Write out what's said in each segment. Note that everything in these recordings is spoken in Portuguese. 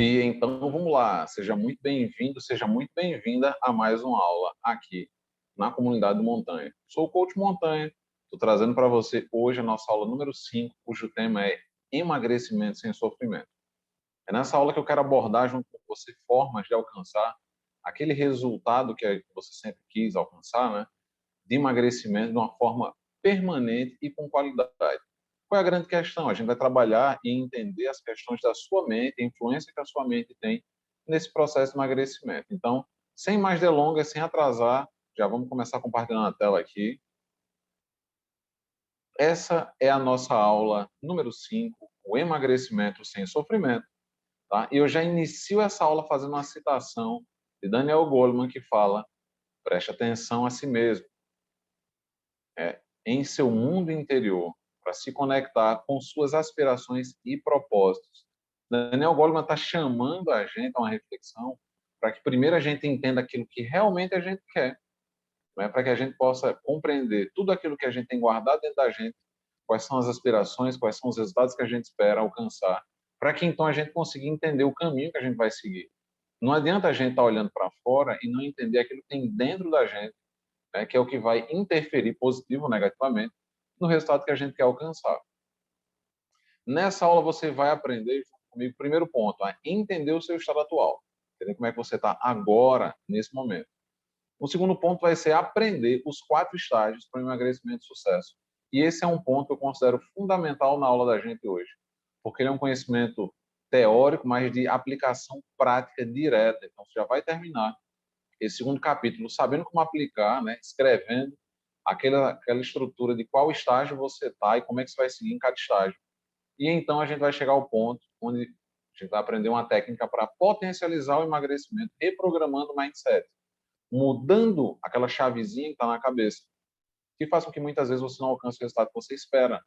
E então vamos lá, seja muito bem-vindo, seja muito bem-vinda a mais uma aula aqui na comunidade do Montanha. Sou o Coach Montanha, estou trazendo para você hoje a nossa aula número 5, cujo tema é emagrecimento sem sofrimento. É nessa aula que eu quero abordar junto com você formas de alcançar aquele resultado que você sempre quis alcançar, né? De emagrecimento de uma forma permanente e com qualidade. Qual é a grande questão? A gente vai trabalhar e entender as questões da sua mente, a influência que a sua mente tem nesse processo de emagrecimento. Então, sem mais delongas, sem atrasar, já vamos começar compartilhando a tela aqui. Essa é a nossa aula número 5, o emagrecimento sem sofrimento. Tá? E eu já inicio essa aula fazendo uma citação de Daniel Goleman, que fala: preste atenção a si mesmo, em seu mundo interior, para se conectar com suas aspirações e propósitos. Daniel Goleman está chamando a gente a uma reflexão para que primeiro a gente entenda aquilo que realmente a gente quer, né? Para que a gente possa compreender tudo aquilo que a gente tem guardado dentro da gente, quais são as aspirações, quais são os resultados que a gente espera alcançar, para que então a gente consiga entender o caminho que a gente vai seguir. Não adianta a gente estar olhando para fora e não entender aquilo que tem dentro da gente, né, que é o que vai interferir positivo ou negativamente no resultado que a gente quer alcançar. Nessa aula você vai aprender junto comigo, primeiro ponto, a entender o seu estado atual, entender como é que você está agora, nesse momento. O segundo ponto vai ser aprender os 4 estágios para o emagrecimento de sucesso. E esse é um ponto que eu considero fundamental na aula da gente hoje, porque ele é um conhecimento teórico, mas de aplicação prática direta. Então, você já vai terminar esse segundo capítulo sabendo como aplicar, né, escrevendo aquela estrutura de qual estágio você está e como é que você vai seguir em cada estágio. E então a gente vai chegar ao ponto onde a gente vai aprender uma técnica para potencializar o emagrecimento, reprogramando o mindset, mudando aquela chavezinha que está na cabeça, que faz com que muitas vezes você não alcance o resultado que você espera.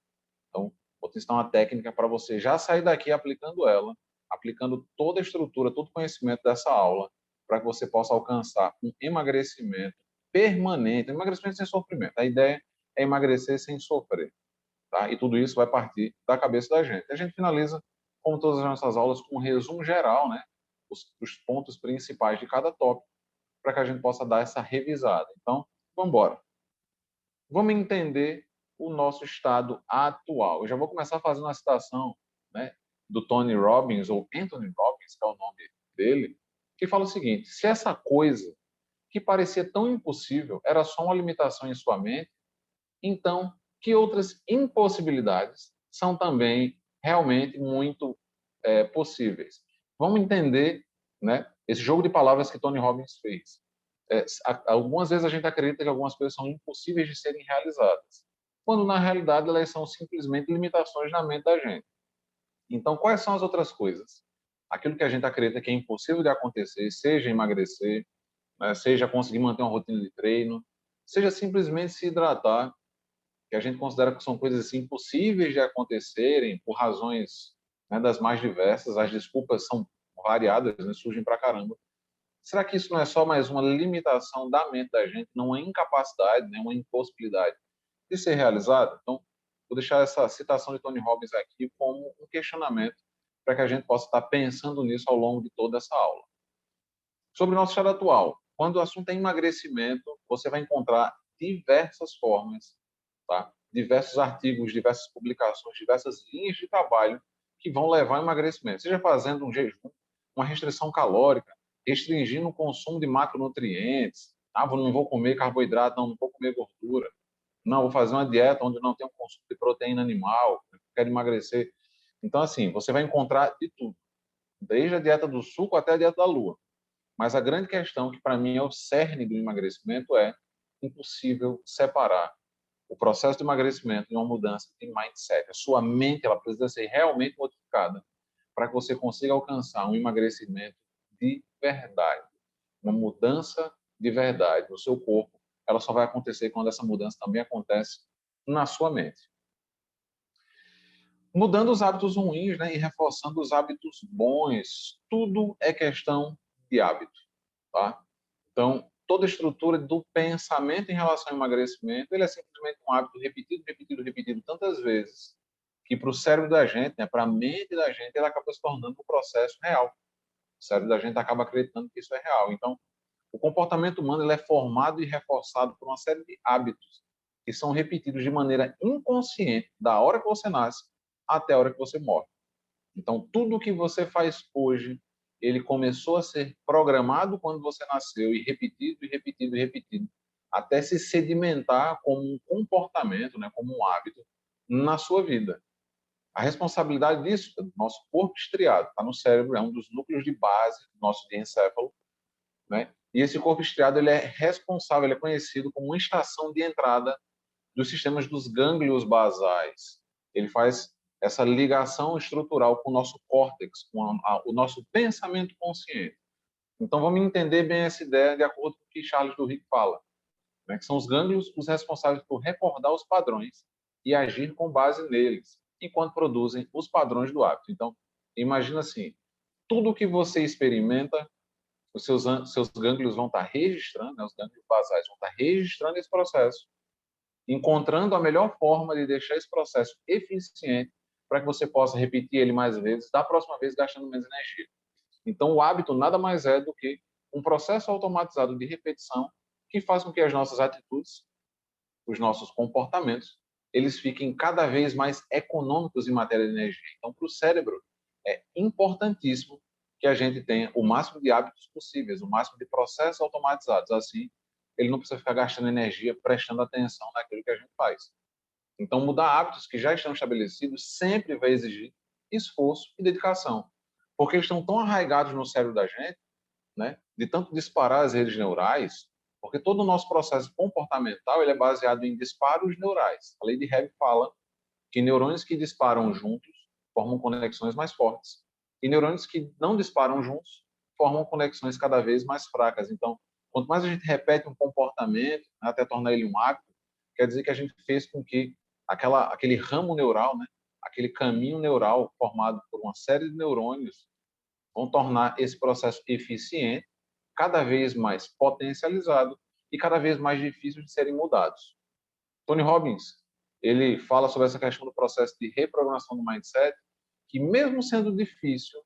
Então, vou testar uma técnica para você já sair daqui aplicando ela, aplicando toda a estrutura, todo o conhecimento dessa aula, para que você possa alcançar um emagrecimento permanente, um emagrecimento sem sofrimento. A ideia é emagrecer sem sofrer, tá? E tudo isso vai partir da cabeça da gente. A gente finaliza, como todas as nossas aulas, com um resumo geral, né? Os pontos principais de cada tópico, para que a gente possa dar essa revisada. Então, vamos embora. Vamos entender o nosso estado atual. Eu já vou começar fazendo uma citação, né, do Tony Robbins, ou Anthony Robbins, que é o nome dele, que fala o seguinte: se essa coisa que parecia tão impossível era só uma limitação em sua mente, então que outras impossibilidades são também realmente muito possíveis? Vamos entender, né, esse jogo de palavras que Tony Robbins fez. Algumas vezes a gente acredita que algumas coisas são impossíveis de serem realizadas, quando na realidade elas são simplesmente limitações na mente da gente. Então, quais são as outras coisas? Aquilo que a gente acredita que é impossível de acontecer, seja emagrecer, né, seja conseguir manter uma rotina de treino, seja simplesmente se hidratar, que a gente considera que são coisas assim, impossíveis de acontecerem por razões, né, das mais diversas. As desculpas são variadas, né, surgem pra caramba. Será que isso não é só mais uma limitação da mente da gente, não uma incapacidade, né, uma impossibilidade de ser realizada? Então, vou deixar essa citação de Tony Robbins aqui como um questionamento para que a gente possa estar pensando nisso ao longo de toda essa aula. Sobre o nosso estado atual, quando o assunto é emagrecimento, você vai encontrar diversas formas, tá? Diversos artigos, diversas publicações, diversas linhas de trabalho que vão levar ao emagrecimento, seja fazendo um jejum, uma restrição calórica, restringindo o consumo de macronutrientes. Não vou comer carboidrato, não vou comer gordura. Não, vou fazer uma dieta onde não tem um consumo de proteína animal, quero emagrecer. Então, assim, você vai encontrar de tudo, desde a dieta do suco até a dieta da lua. Mas a grande questão, que para mim é o cerne do emagrecimento, é impossível separar o processo de emagrecimento de uma mudança de mindset. A sua mente, ela precisa ser realmente modificada para que você consiga alcançar um emagrecimento de verdade, uma mudança de verdade no seu corpo. Ela só vai acontecer quando essa mudança também acontece na sua mente. Mudando os hábitos ruins, né, e reforçando os hábitos bons. Tudo é questão de hábito, tá? Então, toda a estrutura do pensamento em relação ao emagrecimento, ele é simplesmente um hábito repetido, repetido, repetido tantas vezes, que para o cérebro da gente, né, para a mente da gente, ele acaba se tornando um processo real. cérebro da gente acaba acreditando que isso é real. Então, o comportamento humano ele é formado e reforçado por uma série de hábitos que são repetidos de maneira inconsciente da hora que você nasce até a hora que você morre. Então, tudo que você faz hoje, ele começou a ser programado quando você nasceu e repetido, e repetido, e repetido, até se sedimentar como um comportamento, né, como um hábito na sua vida. A responsabilidade disso, do nosso corpo estriado, está no cérebro, é um dos núcleos de base do nosso diencéfalo, né? E esse corpo estriado ele é responsável, ele é conhecido como uma estação de entrada dos sistemas dos gânglios basais. Ele faz essa ligação estrutural com o nosso córtex, com o nosso pensamento consciente. Então, vamos entender bem essa ideia de acordo com o que Charles Duhigg fala, né? Que são os gânglios os responsáveis por recordar os padrões e agir com base neles, enquanto produzem os padrões do hábito. Então, imagina assim, tudo que você experimenta, os seus gânglios vão estar registrando, né? Os gânglios basais vão estar registrando esse processo, encontrando a melhor forma de deixar esse processo eficiente para que você possa repetir ele mais vezes, da próxima vez gastando menos energia. Então, o hábito nada mais é do que um processo automatizado de repetição que faz com que as nossas atitudes, os nossos comportamentos, eles fiquem cada vez mais econômicos em matéria de energia. Então, para o cérebro, é importantíssimo que a gente tenha o máximo de hábitos possíveis, o máximo de processos automatizados. Assim, ele não precisa ficar gastando energia prestando atenção naquilo que a gente faz. Então, mudar hábitos que já estão estabelecidos sempre vai exigir esforço e dedicação, porque eles estão tão arraigados no cérebro da gente, né, de tanto disparar as redes neurais, porque todo o nosso processo comportamental ele é baseado em disparos neurais. A lei de Hebb fala que neurônios que disparam juntos formam conexões mais fortes, e neurônios que não disparam juntos formam conexões cada vez mais fracas. Então, quanto mais a gente repete um comportamento, né, até tornar ele um hábito, quer dizer que a gente fez com que aquele ramo neural, né, aquele caminho neural formado por uma série de neurônios, vão tornar esse processo eficiente, cada vez mais potencializado e cada vez mais difícil de serem mudados. Tony Robbins, ele fala sobre essa questão do processo de reprogramação do mindset, que mesmo sendo difícil,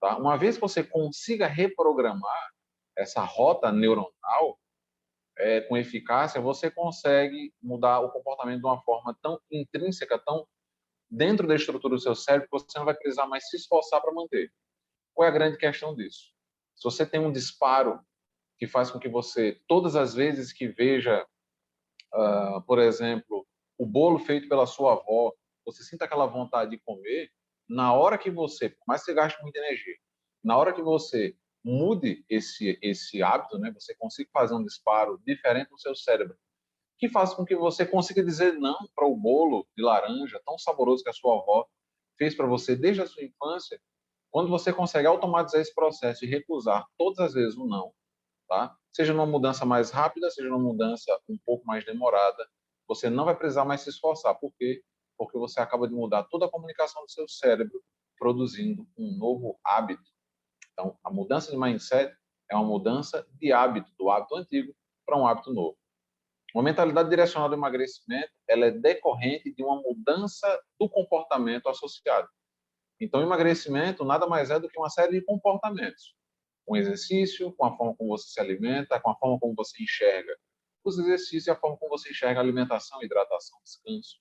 tá? Uma vez que você consiga reprogramar essa rota neuronal com eficácia, você consegue mudar o comportamento de uma forma tão intrínseca, tão dentro da estrutura do seu cérebro, que você não vai precisar mais se esforçar para manter. Qual é a grande questão disso? Se você tem um disparo que faz com que você, todas as vezes que veja, por exemplo, o bolo feito pela sua avó, você sinta aquela vontade de comer, na hora que você, por mais que você gaste muita energia, na hora que você mude esse hábito, né, você consiga fazer um disparo diferente no seu cérebro, que faz com que você consiga dizer não para o bolo de laranja tão saboroso que a sua avó fez para você desde a sua infância. Quando você consegue automatizar esse processo e recusar todas as vezes o não, tá? Seja numa mudança mais rápida, seja numa mudança um pouco mais demorada, você não vai precisar mais se esforçar. Por quê? Porque você acaba de mudar toda a comunicação do seu cérebro, produzindo um novo hábito. Então, a mudança de mindset é uma mudança de hábito, do hábito antigo para um hábito novo. Uma mentalidade direcionada ao emagrecimento, ela é decorrente de uma mudança do comportamento associado. Então, emagrecimento nada mais é do que uma série de comportamentos. Com exercício, com a forma como você se alimenta, com a forma como você enxerga os exercícios e a forma como você enxerga a alimentação, hidratação, descanso.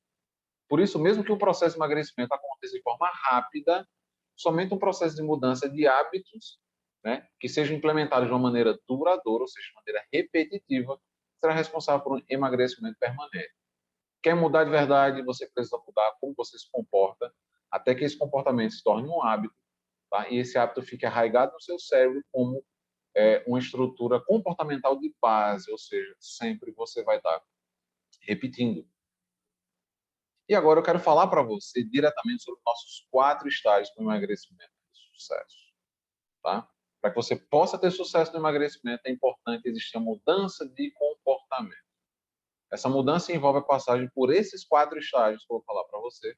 Por isso, mesmo que o processo de emagrecimento aconteça de forma rápida, somente um processo de mudança de hábitos, né, que seja implementado de uma maneira duradoura, ou seja, de maneira repetitiva, será responsável por um emagrecimento permanente. Quer mudar de verdade, você precisa mudar como você se comporta, até que esse comportamento se torne um hábito, tá? E esse hábito fique arraigado no seu cérebro como uma estrutura comportamental de base, ou seja, sempre você vai estar repetindo. E agora eu quero falar para você diretamente sobre nossos 4 estágios para o emagrecimento de sucesso, tá? Para que você possa ter sucesso no emagrecimento, é importante existir uma mudança de comportamento. Essa mudança envolve a passagem por esses 4 estágios que eu vou falar para você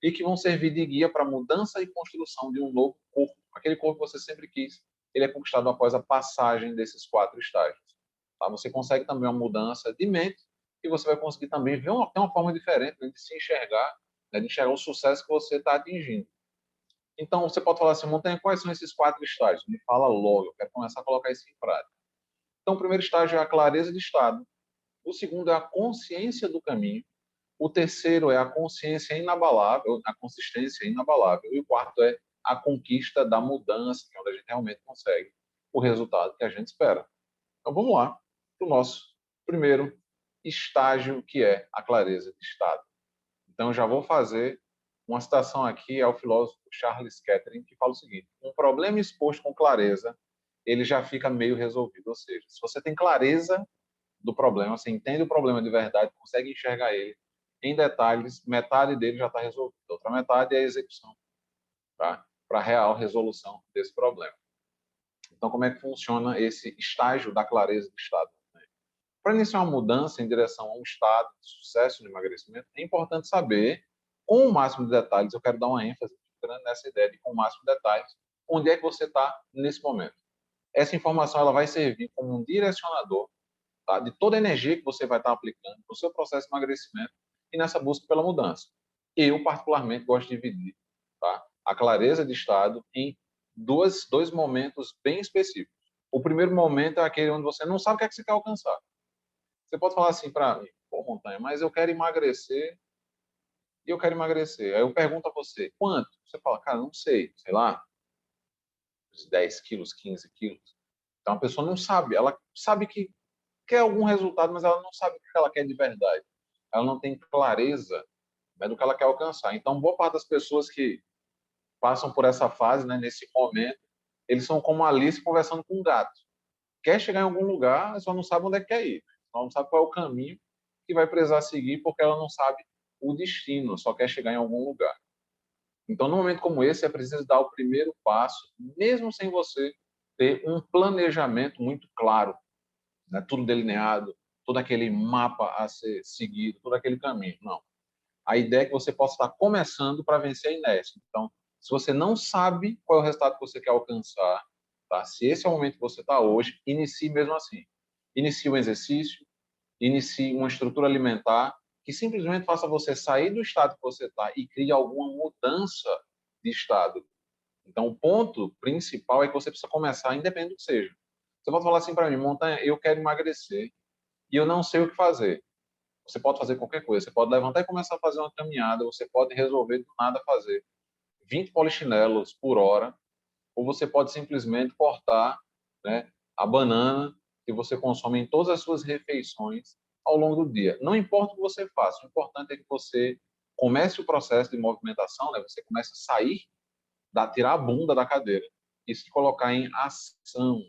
e que vão servir de guia para a mudança e construção de um novo corpo. Aquele corpo que você sempre quis, ele é conquistado após a passagem desses 4 estágios. Tá? Você consegue também uma mudança de mente e você vai conseguir também ver ter uma forma diferente, né, de se enxergar, né, de enxergar o sucesso que você está atingindo. Então, você pode falar assim, Montanha, quais são esses 4 estágios? Me fala logo, eu quero começar a colocar isso em prática. Então, o primeiro estágio é a clareza de estado, o segundo é a consciência do caminho, o terceiro é a consciência inabalável, a consistência inabalável, e o quarto é a conquista da mudança, que é onde a gente realmente consegue o resultado que a gente espera. Então, vamos lá para o nosso primeiro estágio, que é a clareza de estado. Então, já vou fazer uma citação aqui ao filósofo Charles Kettering, que fala o seguinte: um problema exposto com clareza, ele já fica meio resolvido. Ou seja, se você tem clareza do problema, você entende o problema de verdade, consegue enxergar ele em detalhes, metade dele já está resolvido. A outra metade é a execução, tá? Para a real resolução desse problema. Então, como é que funciona esse estágio da clareza do estado? Para iniciar uma mudança em direção a um estado de sucesso no emagrecimento, é importante saber, com o máximo de detalhes, eu quero dar uma ênfase grande nessa ideia de com o máximo de detalhes, onde é que você está nesse momento. Essa informação ela vai servir como um direcionador, tá, de toda a energia que você vai estar aplicando no seu processo de emagrecimento e nessa busca pela mudança. Eu, particularmente, gosto de dividir, tá, a clareza de estado em dois momentos bem específicos. O primeiro momento é aquele onde você não sabe o que é que você quer alcançar. Você pode falar assim para mim, pô, Montanha, mas eu quero emagrecer e eu quero emagrecer. Aí eu pergunto a você, quanto? Você fala, cara, não sei, sei lá, 10 quilos, 15 quilos. Então a pessoa não sabe, ela sabe que quer algum resultado, mas ela não sabe o que ela quer de verdade. Ela não tem clareza, né, do que ela quer alcançar. Então, boa parte das pessoas que passam por essa fase, né, nesse momento, eles são como a Alice conversando com um gato. Quer chegar em algum lugar, só não sabe onde é que quer ir. Só não sabe qual é o caminho que vai precisar seguir, porque ela não sabe o destino, só quer chegar em algum lugar. Então, num momento como esse, é preciso dar o primeiro passo, mesmo sem você ter um planejamento muito claro, né? Tudo delineado, todo aquele mapa a ser seguido, todo aquele caminho. Não. A ideia é que você possa estar começando para vencer a inércia. Então, se você não sabe qual é o resultado que você quer alcançar, tá? Se esse é o momento que você está hoje, inicie mesmo assim. Inicie um exercício, inicie uma estrutura alimentar que simplesmente faça você sair do estado que você está e crie alguma mudança de estado. Então, o ponto principal é que você precisa começar, independente do que seja. Você pode falar assim para mim, Montanha, eu quero emagrecer e eu não sei o que fazer. Você pode fazer qualquer coisa. Você pode levantar e começar a fazer uma caminhada, você pode resolver do nada fazer 20 polichinelos por hora, ou você pode simplesmente cortar, né, a banana que você consome em todas as suas refeições ao longo do dia. Não importa o que você faça, o importante é que você comece o processo de movimentação, né, você comece a sair, tirar a bunda da cadeira e se colocar em ação.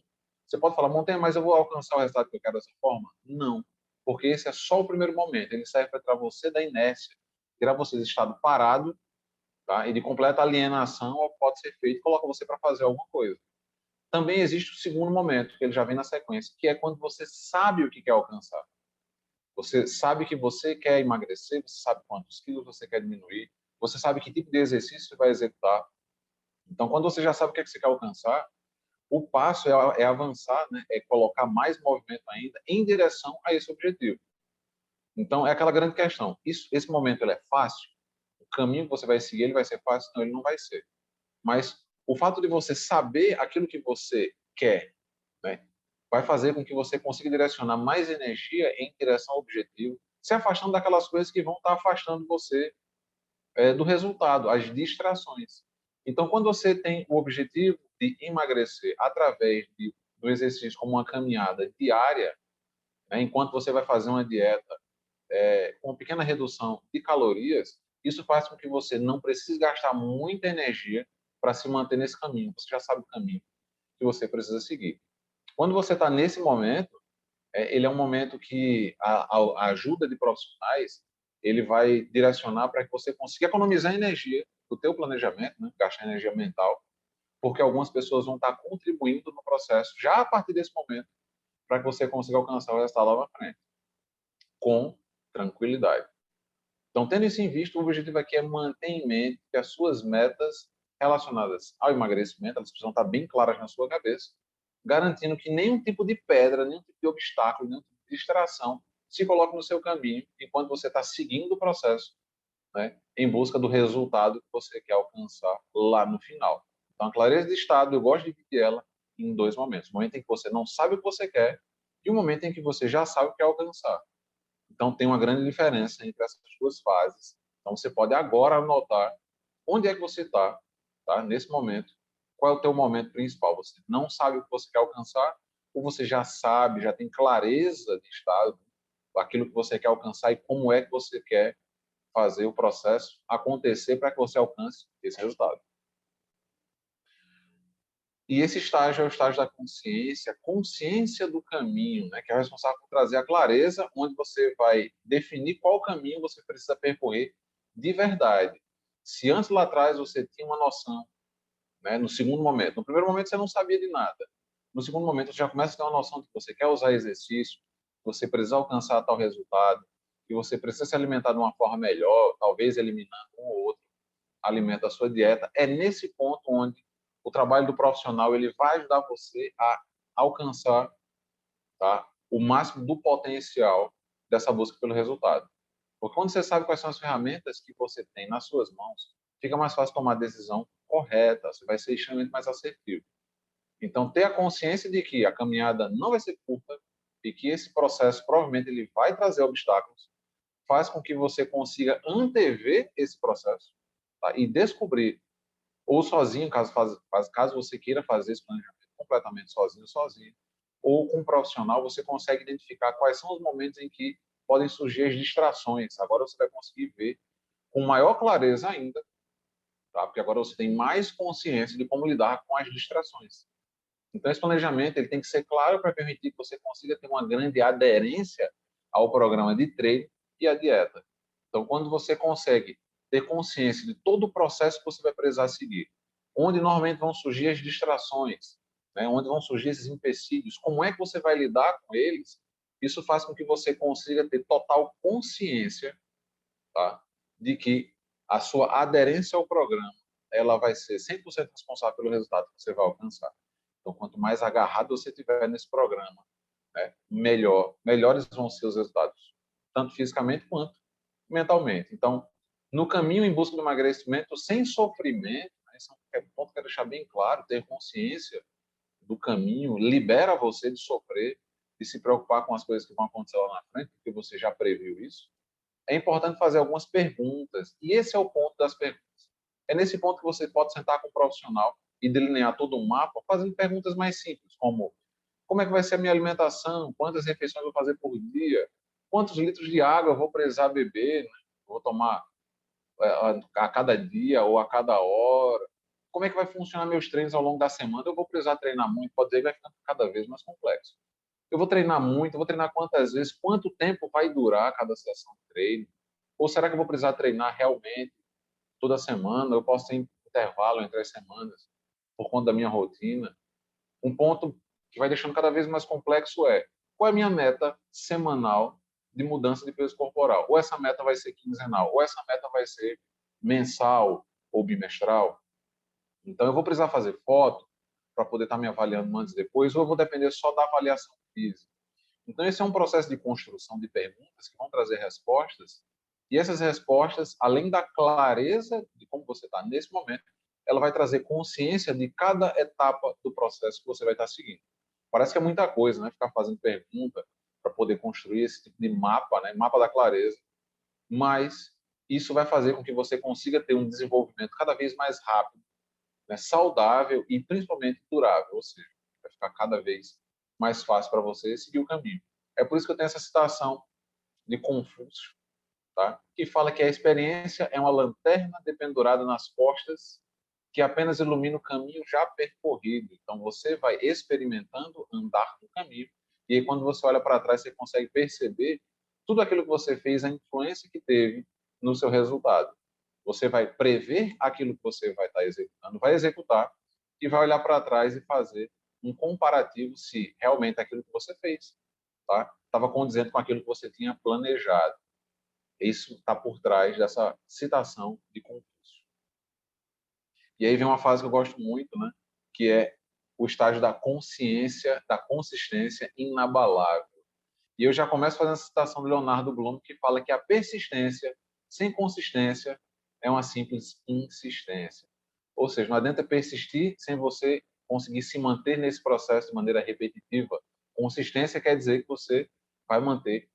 Você pode falar, Montanha, mas eu vou alcançar o resultado que eu quero dessa forma? Não, porque esse é só o primeiro momento. Ele serve para tirar você da inércia, tirar você do estado parado, tá? E de completa alienação ao que pode ser feito, e coloca você para fazer alguma coisa. Também existe o segundo momento, que ele já vem na sequência, que é quando você sabe o que quer alcançar. Você sabe que você quer emagrecer, você sabe quantos quilos você quer diminuir, você sabe que tipo de exercício você vai executar. Então, quando você já sabe o que, é que você quer alcançar, o passo é avançar, né? É colocar mais movimento ainda em direção a esse objetivo. Então, é aquela grande questão. Esse momento ele é fácil? O caminho que você vai seguir ele vai ser fácil? Não, ele não vai ser. Mas o fato de você saber aquilo que você quer, né, vai fazer com que você consiga direcionar mais energia em direção ao objetivo, se afastando daquelas coisas que vão estar afastando você do resultado, as distrações. Então, quando você tem o objetivo de emagrecer através do exercício como uma caminhada diária, né, enquanto você vai fazer uma dieta com uma pequena redução de calorias, isso faz com que você não precise gastar muita energia para se manter nesse caminho. Você já sabe o caminho que você precisa seguir. Quando você está nesse momento, ele é um momento que a ajuda de profissionais ele vai direcionar para que você consiga economizar energia do teu planejamento, né? Gastar energia mental, porque algumas pessoas vão estar contribuindo no processo já a partir desse momento para que você consiga alcançar o resultado lá na frente, com tranquilidade. Então, tendo isso em vista, o objetivo aqui é manter em mente que as suas metas relacionadas ao emagrecimento, elas precisam estar bem claras na sua cabeça, garantindo que nenhum tipo de pedra, nenhum tipo de obstáculo, nenhum tipo de distração se coloque no seu caminho enquanto você está seguindo o processo né, em busca do resultado que você quer alcançar lá no final. Então, a clareza de estado, eu gosto de dividir ela em dois momentos. O momento em que você não sabe o que você quer e o momento em que você já sabe o que quer alcançar. Então, tem uma grande diferença entre essas duas fases. Então, você pode agora anotar onde é que você está, tá? Nesse momento. Qual é o teu momento principal? Você não sabe o que você quer alcançar ou você já sabe, já tem clareza de estado, aquilo que você quer alcançar e como é que você quer fazer o processo acontecer para que você alcance esse resultado. E esse estágio é o estágio da consciência, consciência do caminho, né, que é responsável por trazer a clareza, onde você vai definir qual caminho você precisa percorrer de verdade. Se antes lá atrás você tinha uma noção, né, no segundo momento, no primeiro momento você não sabia de nada, no segundo momento você já começa a ter uma noção de que você quer usar exercício, que você precisa alcançar tal resultado, que você precisa se alimentar de uma forma melhor, talvez eliminando um ou outro alimento da sua dieta, é nesse ponto onde o trabalho do profissional ele vai ajudar você a alcançar, tá, o máximo do potencial dessa busca pelo resultado. Porque quando você sabe quais são as ferramentas que você tem nas suas mãos, fica mais fácil tomar a decisão correta, você vai ser extremamente mais assertivo. Então, ter a consciência de que a caminhada não vai ser curta e que esse processo provavelmente ele vai trazer obstáculos, faz com que você consiga antever esse processo, tá, e descobrir ou sozinho, caso você queira fazer esse planejamento completamente sozinho, ou com um profissional, você consegue identificar quais são os momentos em que podem surgir as distrações. Agora você vai conseguir ver com maior clareza ainda, tá? Porque agora você tem mais consciência de como lidar com as distrações. Então, esse planejamento ele tem que ser claro para permitir que você consiga ter uma grande aderência ao programa de treino e à dieta. Então, quando você consegue ter consciência de todo o processo que você vai precisar seguir, onde normalmente vão surgir as distrações, né, onde vão surgir esses empecilhos, como é que você vai lidar com eles, isso faz com que você consiga ter total consciência, tá, de que a sua aderência ao programa ela vai ser 100% responsável pelo resultado que você vai alcançar. Então, quanto mais agarrado você tiver nesse programa, né, melhores vão ser os resultados, tanto fisicamente quanto mentalmente. Então, no caminho em busca do emagrecimento sem sofrimento, né, esse é um ponto que eu quero deixar bem claro, ter consciência do caminho libera você de sofrer, de se preocupar com as coisas que vão acontecer lá na frente, porque você já previu isso. É importante fazer algumas perguntas, e esse é o ponto das perguntas. É nesse ponto que você pode sentar com um profissional e delinear todo um mapa, fazendo perguntas mais simples, como é que vai ser a minha alimentação, quantas refeições eu vou fazer por dia, quantos litros de água eu vou precisar beber, né? Vou tomar a cada dia ou a cada hora, como é que vai funcionar meus treinos ao longo da semana, eu vou precisar treinar muito, pode ser que vai ficando cada vez mais complexo. Eu vou treinar muito, eu vou treinar quantas vezes, quanto tempo vai durar cada sessão de treino, ou será que eu vou precisar treinar realmente toda semana, eu posso ter intervalo entre as semanas por conta da minha rotina. Um ponto que vai deixando cada vez mais complexo é qual é a minha meta semanal de mudança de peso corporal? Ou essa meta vai ser quinzenal, ou essa meta vai ser mensal ou bimestral. Então, eu vou precisar fazer foto para poder estar me avaliando antes e depois, ou eu vou depender só da avaliação física. Então, esse é um processo de construção de perguntas que vão trazer respostas, e essas respostas, além da clareza de como você está nesse momento, ela vai trazer consciência de cada etapa do processo que você vai estar seguindo. Parece que é muita coisa, né? Ficar fazendo pergunta para poder construir esse tipo de mapa, né? Mapa da clareza, mas isso vai fazer com que você consiga ter um desenvolvimento cada vez mais rápido, né? Saudável e principalmente durável, ou seja, vai ficar cada vez mais fácil para você seguir o caminho. É por isso que eu tenho essa citação de Confúcio, tá? Que fala que a experiência é uma lanterna dependurada nas costas que apenas ilumina o caminho já percorrido. Então, você vai experimentando andar no caminho, e aí, quando você olha para trás, você consegue perceber tudo aquilo que você fez, a influência que teve no seu resultado. Você vai prever aquilo que você vai estar executando, vai executar, e vai olhar para trás e fazer um comparativo se realmente aquilo que você fez estava condizente com aquilo que você tinha planejado. Isso está por trás dessa citação de Confúcio. E aí vem uma fase que eu gosto muito, né? Que é o estágio da consciência, da consistência inabalável. E eu já começo fazendo a citação do Leonardo Bloom, que fala que a persistência sem consistência é uma simples insistência. Ou seja, não adianta persistir sem você conseguir se manter nesse processo de maneira repetitiva. Consistência quer dizer que você vai manter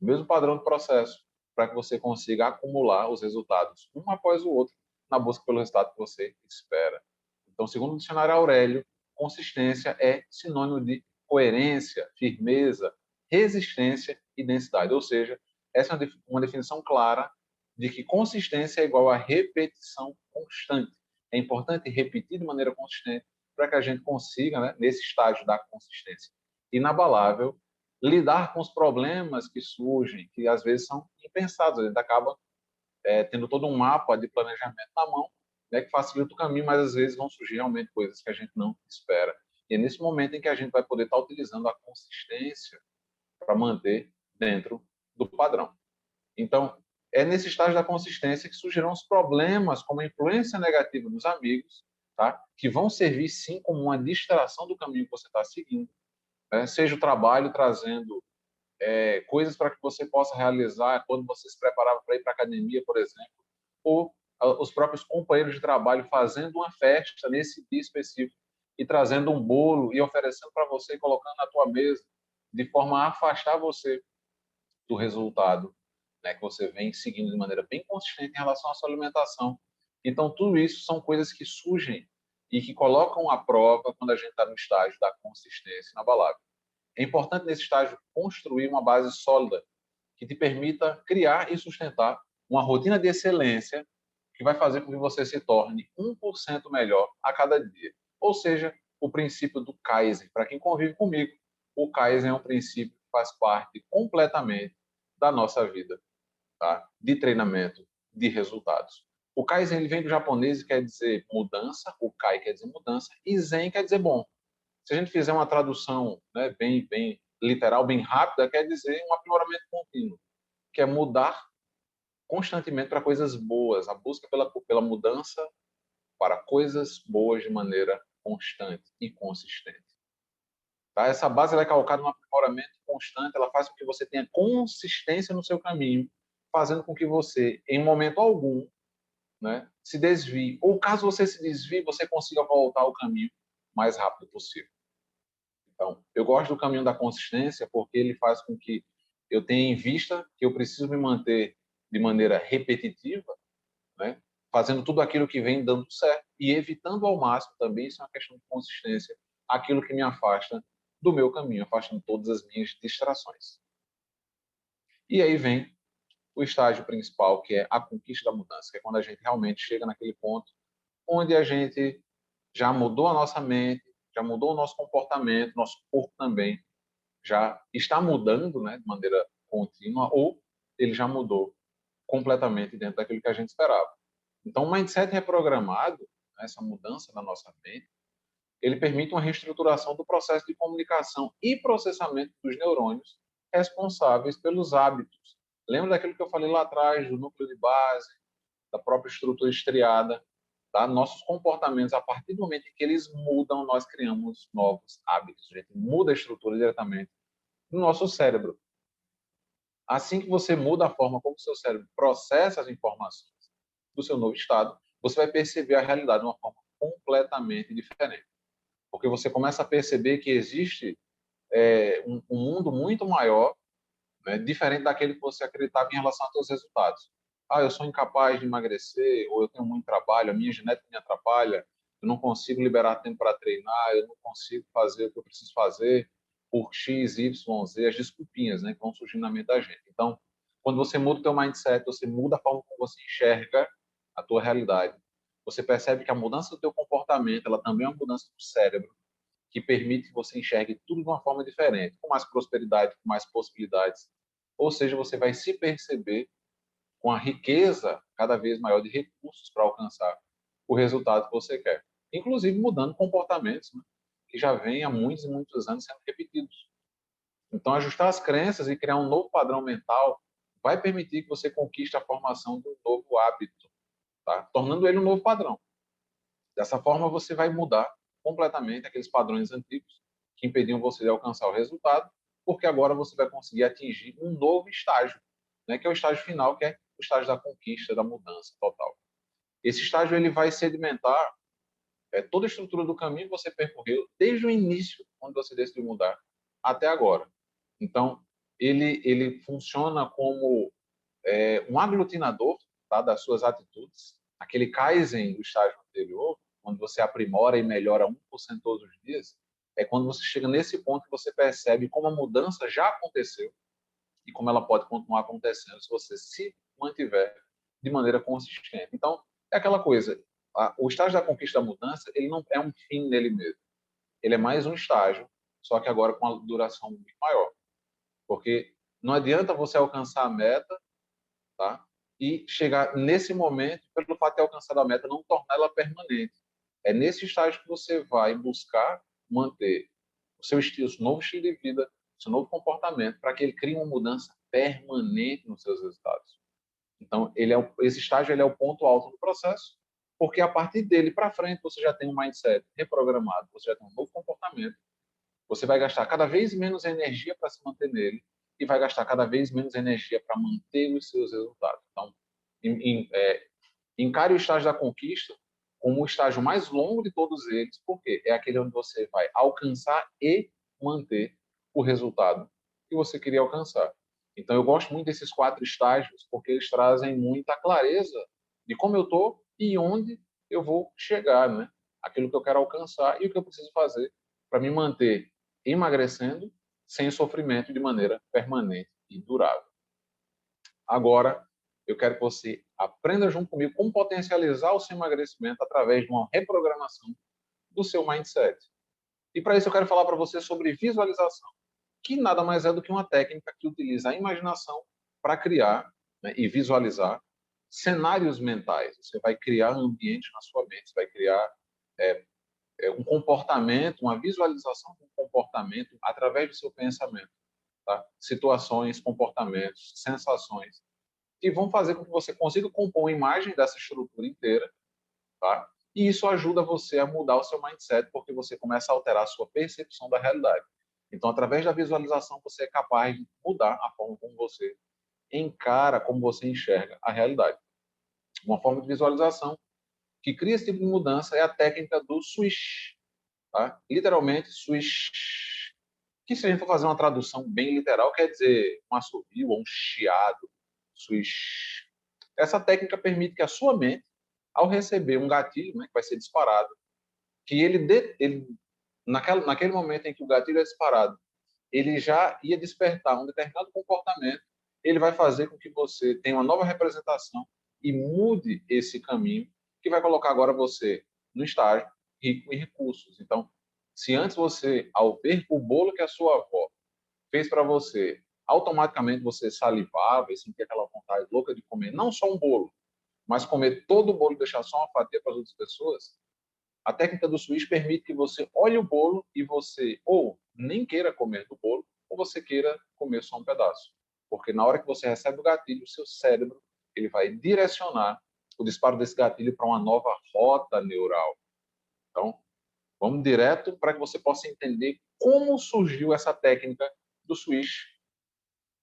o mesmo padrão de processo para que você consiga acumular os resultados um após o outro na busca pelo resultado que você espera. Então, segundo o dicionário Aurélio, consistência é sinônimo de coerência, firmeza, resistência e densidade. Ou seja, essa é uma definição clara de que consistência é igual a repetição constante. É importante repetir de maneira consistente para que a gente consiga, né, nesse estágio da consistência inabalável, lidar com os problemas que surgem, que às vezes são impensados. A gente acaba tendo todo um mapa de planejamento na mão, né, que facilita o caminho, mas às vezes vão surgir realmente coisas que a gente não espera. E é nesse momento em que a gente vai poder estar utilizando a consistência para manter dentro do padrão. Então, é nesse estágio da consistência que surgirão os problemas, como a influência negativa dos amigos, tá? Que vão servir sim como uma distração do caminho que você está seguindo, né? Seja o trabalho trazendo coisas para que você possa realizar quando você se preparava para ir para a academia, por exemplo, ou os próprios companheiros de trabalho fazendo uma festa nesse dia específico e trazendo um bolo e oferecendo para você, colocando na tua mesa, de forma a afastar você do resultado, né, que você vem seguindo de maneira bem consistente em relação à sua alimentação. Então, tudo isso são coisas que surgem e que colocam à prova quando a gente está no estágio da consistência inabalável. É importante, nesse estágio, construir uma base sólida que te permita criar e sustentar uma rotina de excelência que vai fazer com que você se torne 1% melhor a cada dia. Ou seja, o princípio do Kaizen. Para quem convive comigo, o Kaizen é um princípio que faz parte completamente da nossa vida, tá? De treinamento, de resultados. O Kaizen ele vem do japonês e quer dizer mudança, o Kai quer dizer mudança, e Zen quer dizer bom. Se a gente fizer uma tradução, né, bem literal, bem rápida, quer dizer um aprimoramento contínuo, que é mudar constantemente para coisas boas, a busca pela mudança para coisas boas de maneira constante e consistente. Tá? Essa base ela é calcada no aprimoramento constante, ela faz com que você tenha consistência no seu caminho, fazendo com que você, em momento algum, né, se desvie, ou caso você se desvie, você consiga voltar ao caminho mais rápido possível. Então, eu gosto do caminho da consistência porque ele faz com que eu tenha em vista que eu preciso me manter de maneira repetitiva, né, fazendo tudo aquilo que vem dando certo e evitando ao máximo também, isso é uma questão de consistência, aquilo que me afasta do meu caminho, afastando todas as minhas distrações. E aí vem o estágio principal, que é a conquista da mudança, que é quando a gente realmente chega naquele ponto onde a gente já mudou a nossa mente, já mudou o nosso comportamento, nosso corpo também já está mudando, né, de maneira contínua, ou ele já mudou completamente dentro daquilo que a gente esperava. Então, o mindset reprogramado, né, essa mudança na nossa mente, ele permite uma reestruturação do processo de comunicação e processamento dos neurônios responsáveis pelos hábitos. Lembra daquilo que eu falei lá atrás, do núcleo de base, da própria estrutura estriada, tá? Nossos comportamentos, a partir do momento em que eles mudam, nós criamos novos hábitos. A gente muda a estrutura diretamente no nosso cérebro. Assim que você muda a forma como o seu cérebro processa as informações do seu novo estado, você vai perceber a realidade de uma forma completamente diferente. Porque você começa a perceber que existe um mundo muito maior, né, diferente daquele que você acreditava em relação aos seus resultados. Ah, eu sou incapaz de emagrecer, ou eu tenho muito trabalho, a minha genética me atrapalha, eu não consigo liberar tempo para treinar, eu não consigo fazer o que eu preciso fazer por X, Y, Z, as desculpinhas, né, que vão surgindo na mente da gente. Então, quando você muda o teu mindset, você muda a forma como você enxerga a tua realidade. Você percebe que a mudança do teu comportamento, ela também é uma mudança do cérebro, que permite que você enxergue tudo de uma forma diferente, com mais prosperidade, com mais possibilidades. Ou seja, você vai se perceber com a riqueza cada vez maior de recursos para alcançar o resultado que você quer. Inclusive mudando comportamentos, né, que já vêm há muitos e muitos anos sendo repetidos. Então, ajustar as crenças e criar um novo padrão mental vai permitir que você conquiste a formação de um novo hábito, tá? Tornando ele um novo padrão. Dessa forma, você vai mudar completamente aqueles padrões antigos que impediam você de alcançar o resultado, porque agora você vai conseguir atingir um novo estágio, né, que é o estágio final, que é o estágio da conquista, da mudança total. Esse estágio ele vai sedimentar toda a estrutura do caminho que você percorreu desde o início, quando você decidiu mudar, até agora. Então, ele funciona como um aglutinador, tá, das suas atitudes. Aquele Kaizen do estágio anterior, quando você aprimora e melhora 1% todos os dias, é quando você chega nesse ponto que você percebe como a mudança já aconteceu e como ela pode continuar acontecendo se você se mantiver de maneira consistente. Então, é aquela coisa, o estágio da conquista da mudança, ele não é um fim nele mesmo. Ele é mais um estágio, só que agora com uma duração muito maior. Porque não adianta você alcançar a meta, tá? E chegar nesse momento, pelo fato de alcançar a meta, não tornar ela permanente. É nesse estágio que você vai buscar manter o seu estilo, o novo estilo de vida, o seu novo comportamento, para que ele crie uma mudança permanente nos seus resultados. Então, esse estágio ele é o ponto alto do processo, porque a partir dele para frente você já tem um mindset reprogramado, você já tem um novo comportamento, você vai gastar cada vez menos energia para se manter nele e vai gastar cada vez menos energia para manter os seus resultados. Então, encare o estágio da conquista como o estágio mais longo de todos eles, porque é aquele onde você vai alcançar e manter o resultado que você queria alcançar. Então, eu gosto muito desses 4 estágios, porque eles trazem muita clareza de como eu estou e onde eu vou chegar, né? Aquilo que eu quero alcançar e o que eu preciso fazer para me manter emagrecendo sem sofrimento de maneira permanente e durável. Agora, eu quero que você aprenda junto comigo como potencializar o seu emagrecimento através de uma reprogramação do seu mindset. E para isso eu quero falar para você sobre visualização, que nada mais é do que uma técnica que utiliza a imaginação para criar, né, e visualizar cenários mentais. Você vai criar um ambiente na sua mente, você vai criar um comportamento, uma visualização de um comportamento através do seu pensamento. Tá? Situações, comportamentos, sensações, que vão fazer com que você consiga compor uma imagem dessa estrutura inteira, tá? E isso ajuda você a mudar o seu mindset, porque você começa a alterar a sua percepção da realidade. Então, através da visualização, você é capaz de mudar a forma como você encara, como você enxerga a realidade. Uma forma de visualização que cria esse tipo de mudança é a técnica do swish, tá? Literalmente, swish, que se a gente for fazer uma tradução bem literal, quer dizer um assovio ou um chiado, swish. Essa técnica permite que a sua mente, ao receber um gatilho, né, que vai ser disparado, que ele naquele momento em que o gatilho é disparado, ele já ia despertar um determinado comportamento, ele vai fazer com que você tenha uma nova representação e mude esse caminho, que vai colocar agora você no estágio rico em recursos. Então, se antes você, ao ver o bolo que a sua avó fez para você, automaticamente você salivava e sentia aquela vontade louca de comer não só um bolo, mas comer todo o bolo e deixar só uma fatia para as outras pessoas, a técnica do switch permite que você olhe o bolo e você ou nem queira comer do bolo, ou você queira comer só um pedaço. Porque na hora que você recebe o gatilho, o seu cérebro ele vai direcionar o disparo desse gatilho para uma nova rota neural. Então, vamos direto para que você possa entender como surgiu essa técnica do switch.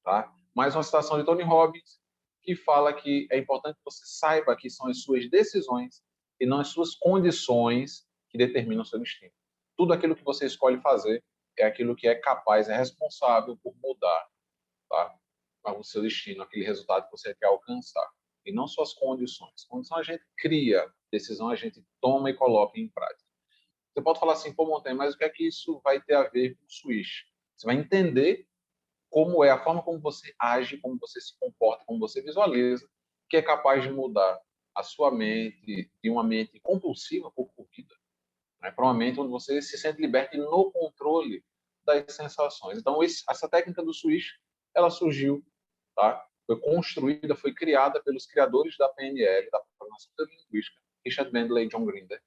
Tá? Mais uma citação de Tony Robbins, que fala que é importante que você saiba que são as suas decisões e não as suas condições que determinam o seu destino. Tudo aquilo que você escolhe fazer é aquilo que é capaz, é responsável por mudar, tá? O seu destino, aquele resultado que você quer alcançar. E não suas condições. Condição a gente cria, decisão a gente toma e coloca em prática. Você pode falar assim, pô, Montanha, mas o que é que isso vai ter a ver com o switch? Você vai entender como é a forma como você age, como você se comporta, como você visualiza, que é capaz de mudar a sua mente de uma mente compulsiva por comida, né, para uma mente onde você se sente liberto e no controle das sensações. Então, essa técnica do switch, ela surgiu, tá? Foi construída, foi criada pelos criadores da PNL, da Programação Neurolinguística, Richard Bandler e John Grinder,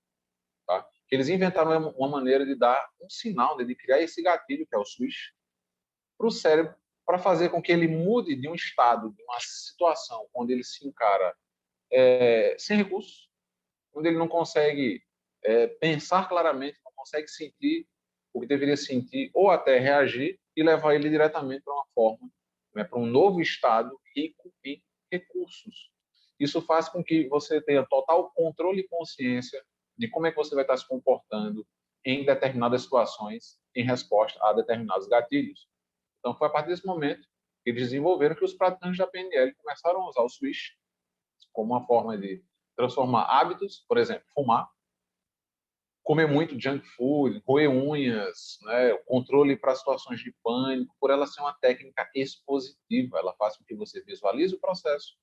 tá? Que eles inventaram uma maneira de dar um sinal, de criar esse gatilho, que é o switch, para o cérebro, para fazer com que ele mude de um estado, de uma situação onde ele se encara sem recursos, onde ele não consegue pensar claramente, não consegue sentir o que deveria sentir, ou até reagir, e levar ele diretamente para uma forma, né, para um novo estado rico em recursos. Isso faz com que você tenha total controle e consciência de como é que você vai estar se comportando em determinadas situações em resposta a determinados gatilhos. Então, foi a partir desse momento que eles desenvolveram que os praticantes da PNL começaram a usar o switch como uma forma de transformar hábitos, por exemplo, fumar, comer muito junk food, roer unhas, né, controle para situações de pânico, por ela ser uma técnica expositiva. Ela faz com que você visualize o processo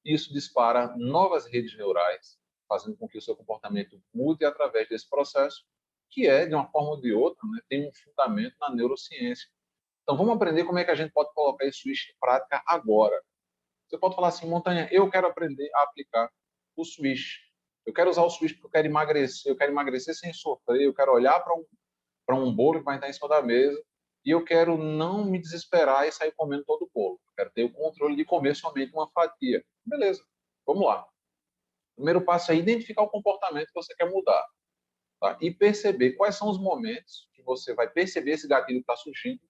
e isso dispara novas redes neurais, fazendo com que o seu comportamento mude através desse processo, que é, de uma forma ou de outra, né, tem um fundamento na neurociência. Então, vamos aprender como é que a gente pode colocar isso em prática agora. Você pode falar assim, Montanha, eu quero aprender a aplicar o switch. Eu quero usar o switch porque eu quero emagrecer sem sofrer, eu quero olhar para um bolo que vai estar em cima da mesa e eu quero não me desesperar e sair comendo todo o bolo. Eu quero ter o controle de comer somente uma fatia. Beleza, vamos lá. O primeiro passo é identificar o comportamento que você quer mudar, tá? E perceber quais são os momentos que você vai perceber esse gatilho que está surgindo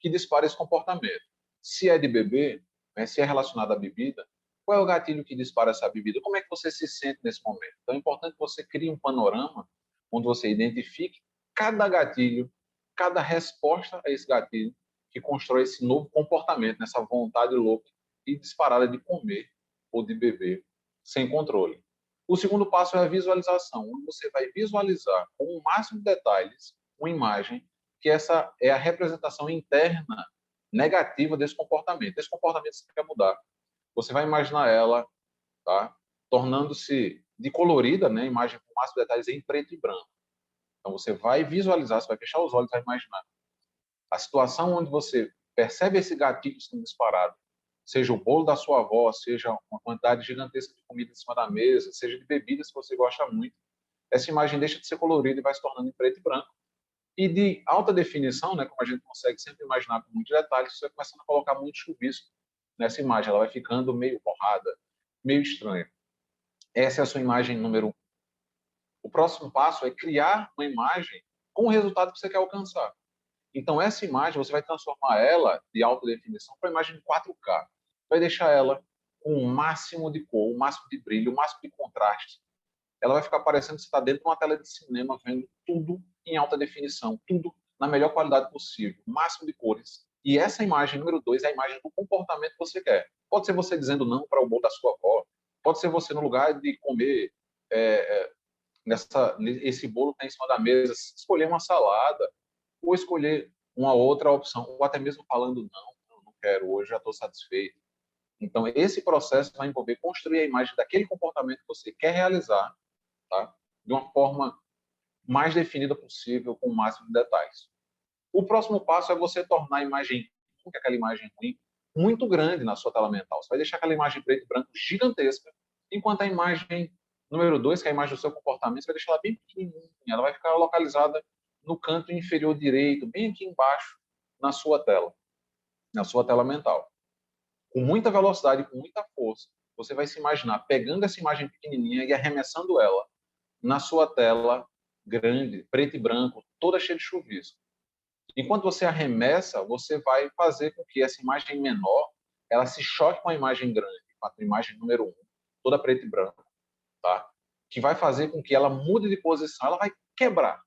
que dispara esse comportamento. Se é de beber, né, se é relacionado à bebida, qual é o gatilho que dispara essa bebida? Como é que você se sente nesse momento? Então, é importante que você crie um panorama onde você identifique cada gatilho, cada resposta a esse gatilho que constrói esse novo comportamento, essa vontade louca e disparada de comer ou de beber sem controle. O segundo passo é a visualização, onde você vai visualizar com o máximo de detalhes uma imagem que essa é a representação interna negativa desse comportamento. Esse comportamento você quer mudar. Você vai imaginar ela, tá, tornando-se de colorida, né, imagem com máximo de detalhes em preto e branco. Então você vai visualizar, você vai fechar os olhos e vai imaginar a situação onde você percebe esse gatilho sendo disparado, seja o bolo da sua avó, seja uma quantidade gigantesca de comida em cima da mesa, seja de bebidas que você gosta muito. Essa imagem deixa de ser colorida e vai se tornando em preto e branco. E de alta definição, né, como a gente consegue sempre imaginar com muitos detalhes, você vai começando a colocar muito chuvisco nessa imagem, ela vai ficando meio borrada, meio estranha. Essa é a sua imagem número 1. O próximo passo é criar uma imagem com o resultado que você quer alcançar. Então, essa imagem, você vai transformar ela de alta definição para uma imagem de 4K. Vai deixar ela com o máximo de cor, o máximo de brilho, o máximo de contraste. Ela vai ficar parecendo que você está dentro de uma tela de cinema, vendo tudo em alta definição, tudo na melhor qualidade possível, o máximo de cores. E essa imagem número 2 é a imagem do comportamento que você quer. Pode ser você dizendo não para o bolo da sua avó, pode ser você, no lugar de comer esse bolo que está em cima da mesa, escolher uma salada, ou escolher uma outra opção, ou até mesmo falando não quero, hoje já estou satisfeito. Então, esse processo vai envolver construir a imagem daquele comportamento que você quer realizar, tá? De uma forma mais definida possível, com o máximo de detalhes. O próximo passo é você tornar a imagem, que é aquela imagem ruim, muito grande na sua tela mental. Você vai deixar aquela imagem preto e branco gigantesca, enquanto a imagem número 2, que é a imagem do seu comportamento, você vai deixar ela bem pequenininha. Ela vai ficar localizada no canto inferior direito, bem aqui embaixo, na sua tela mental. Com muita velocidade, com muita força, você vai se imaginar pegando essa imagem pequenininha e arremessando ela na sua tela grande, preto e branco, toda cheia de chuvisco. Enquanto você arremessa, você vai fazer com que essa imagem menor ela se choque com a imagem grande, com a imagem número 1, toda preta e branca, tá? Que vai fazer com que ela mude de posição, ela vai quebrar.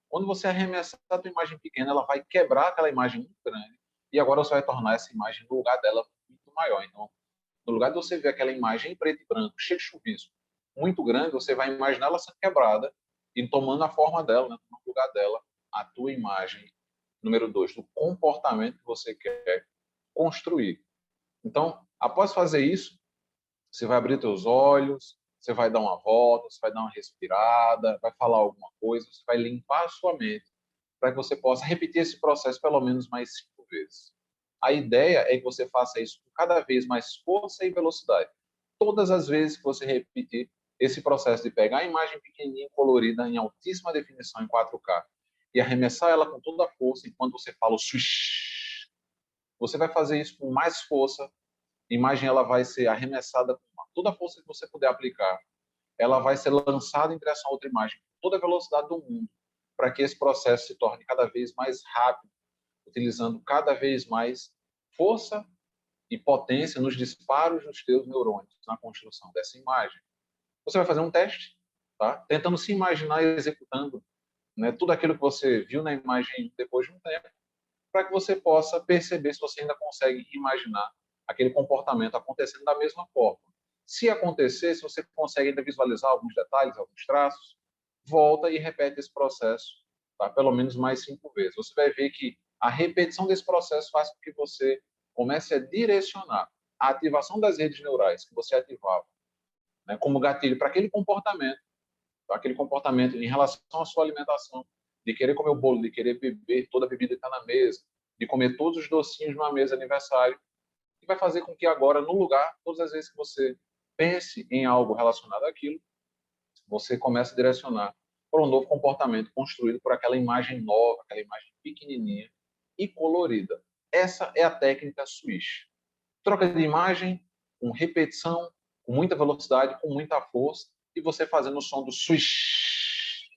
Quando você arremessar a tua imagem pequena, ela vai quebrar aquela imagem muito grande e agora você vai tornar essa imagem no lugar dela muito maior. Então, no lugar de você ver aquela imagem em preto e branco, cheia de chuvisco, muito grande, você vai imaginar ela sendo quebrada e tomando a forma dela, né, no lugar dela, a tua imagem número 2, do comportamento que você quer construir. Então, após fazer isso, você vai abrir teus olhos, você vai dar uma volta, você vai dar uma respirada, vai falar alguma coisa, você vai limpar a sua mente para que você possa repetir esse processo pelo menos mais 5 vezes. A ideia é que você faça isso com cada vez mais força e velocidade. Todas as vezes que você repetir esse processo de pegar a imagem pequenininha, colorida, em altíssima definição, em 4K, e arremessar ela com toda a força, enquanto você fala o swish, você vai fazer isso com mais força, a imagem ela vai ser arremessada com toda a força que você puder aplicar, ela vai ser lançada em direção a outra imagem, com toda a velocidade do mundo, para que esse processo se torne cada vez mais rápido, utilizando cada vez mais força e potência nos disparos dos teus neurônios, na construção dessa imagem. Você vai fazer um teste, tá? Tentando se imaginar executando, né, tudo aquilo que você viu na imagem depois de um tempo, para que você possa perceber se você ainda consegue imaginar aquele comportamento acontecendo da mesma forma. Se acontecer, se você consegue ainda visualizar alguns detalhes, alguns traços, volta e repete esse processo, tá? Pelo menos mais 5 vezes. Você vai ver que a repetição desse processo faz com que você comece a direcionar a ativação das redes neurais que você ativava, né, como gatilho para aquele comportamento em relação à sua alimentação, de querer comer o bolo, de querer beber toda a bebida que está na mesa, de comer todos os docinhos numa mesa de aniversário, e vai fazer com que agora, no lugar, todas as vezes que você pense em algo relacionado àquilo, você comece a direcionar para um novo comportamento construído por aquela imagem nova, aquela imagem pequenininha e colorida. Essa é a técnica Swish. Troca de imagem, com repetição, com muita velocidade, com muita força, e você fazendo o som do swish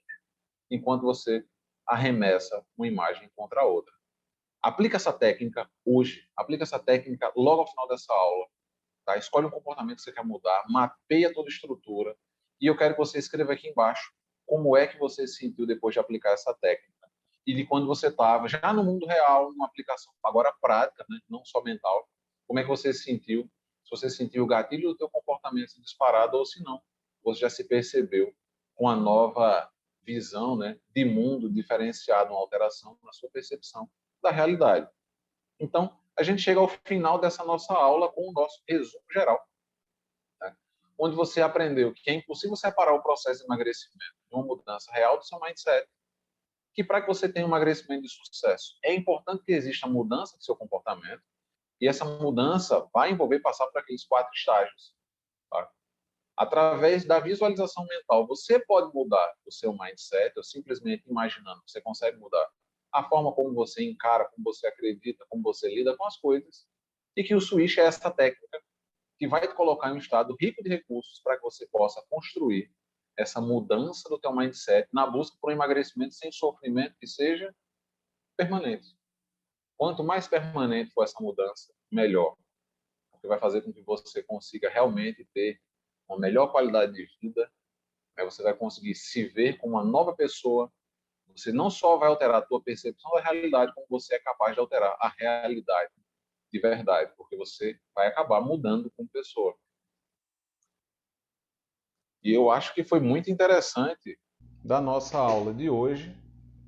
enquanto você arremessa uma imagem contra a outra. Aplica essa técnica hoje, aplica essa técnica logo ao final dessa aula, tá? Escolhe um comportamento que você quer mudar, mapeia toda a estrutura, e eu quero que você escreva aqui embaixo como é que você se sentiu depois de aplicar essa técnica. E de quando você estava já no mundo real, numa aplicação agora prática, né? Não só mental, como é que você se sentiu, se você sentiu o gatilho do teu comportamento disparado ou se não, você já se percebeu com a nova visão, né, de mundo diferenciado, uma alteração na sua percepção da realidade. Então, a gente chega ao final dessa nossa aula com o nosso resumo geral, né, onde você aprendeu que é impossível separar o processo de emagrecimento de uma mudança real do seu mindset, que para que você tenha um emagrecimento de sucesso, é importante que exista a mudança do seu comportamento, e essa mudança vai envolver passar por aqueles 4 estágios. Tá? Através da visualização mental, você pode mudar o seu mindset, ou simplesmente imaginando que você consegue mudar a forma como você encara, como você acredita, como você lida com as coisas, e que o Switch é essa técnica que vai te colocar em um estado rico de recursos para que você possa construir essa mudança do teu mindset na busca por um emagrecimento sem sofrimento que seja permanente. Quanto mais permanente for essa mudança, melhor, porque vai fazer com que você consiga realmente ter uma melhor qualidade de vida, né? Você vai conseguir se ver como uma nova pessoa. Você não só vai alterar a tua percepção da realidade, como você é capaz de alterar a realidade de verdade, porque você vai acabar mudando como pessoa. E eu acho que foi muito interessante da nossa aula de hoje,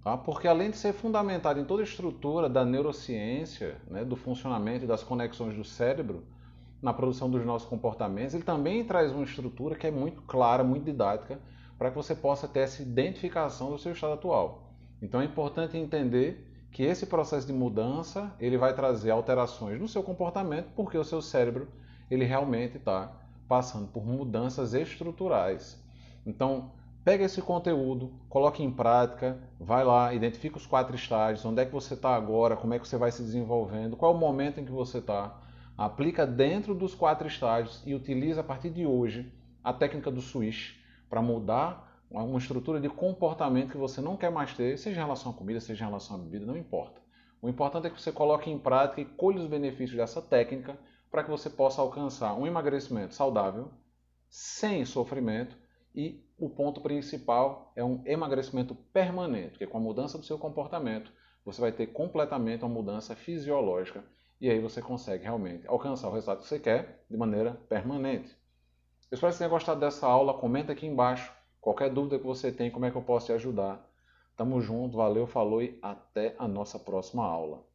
tá? Porque além de ser fundamentado em toda a estrutura da neurociência, né, do funcionamento e das conexões do cérebro na produção dos nossos comportamentos, ele também traz uma estrutura que é muito clara, muito didática, para que você possa ter essa identificação do seu estado atual. Então é importante entender que esse processo de mudança ele vai trazer alterações no seu comportamento, porque o seu cérebro ele realmente está passando por mudanças estruturais. Então, pega esse conteúdo, coloque em prática, vai lá, identifica os 4 estágios, onde é que você está agora, como é que você vai se desenvolvendo, qual é o momento em que você está. Aplica dentro dos 4 estágios e utiliza a partir de hoje a técnica do Swish para mudar uma estrutura de comportamento que você não quer mais ter, seja em relação à comida, seja em relação à bebida, não importa. O importante é que você coloque em prática e colhe os benefícios dessa técnica para que você possa alcançar um emagrecimento saudável, sem sofrimento, e o ponto principal é um emagrecimento permanente, porque com a mudança do seu comportamento, você vai ter completamente uma mudança fisiológica e aí você consegue realmente alcançar o resultado que você quer de maneira permanente. Eu espero que você tenha gostado dessa aula, comenta aqui embaixo qualquer dúvida que você tem, como é que eu posso te ajudar. Tamo junto, valeu, falou e até a nossa próxima aula.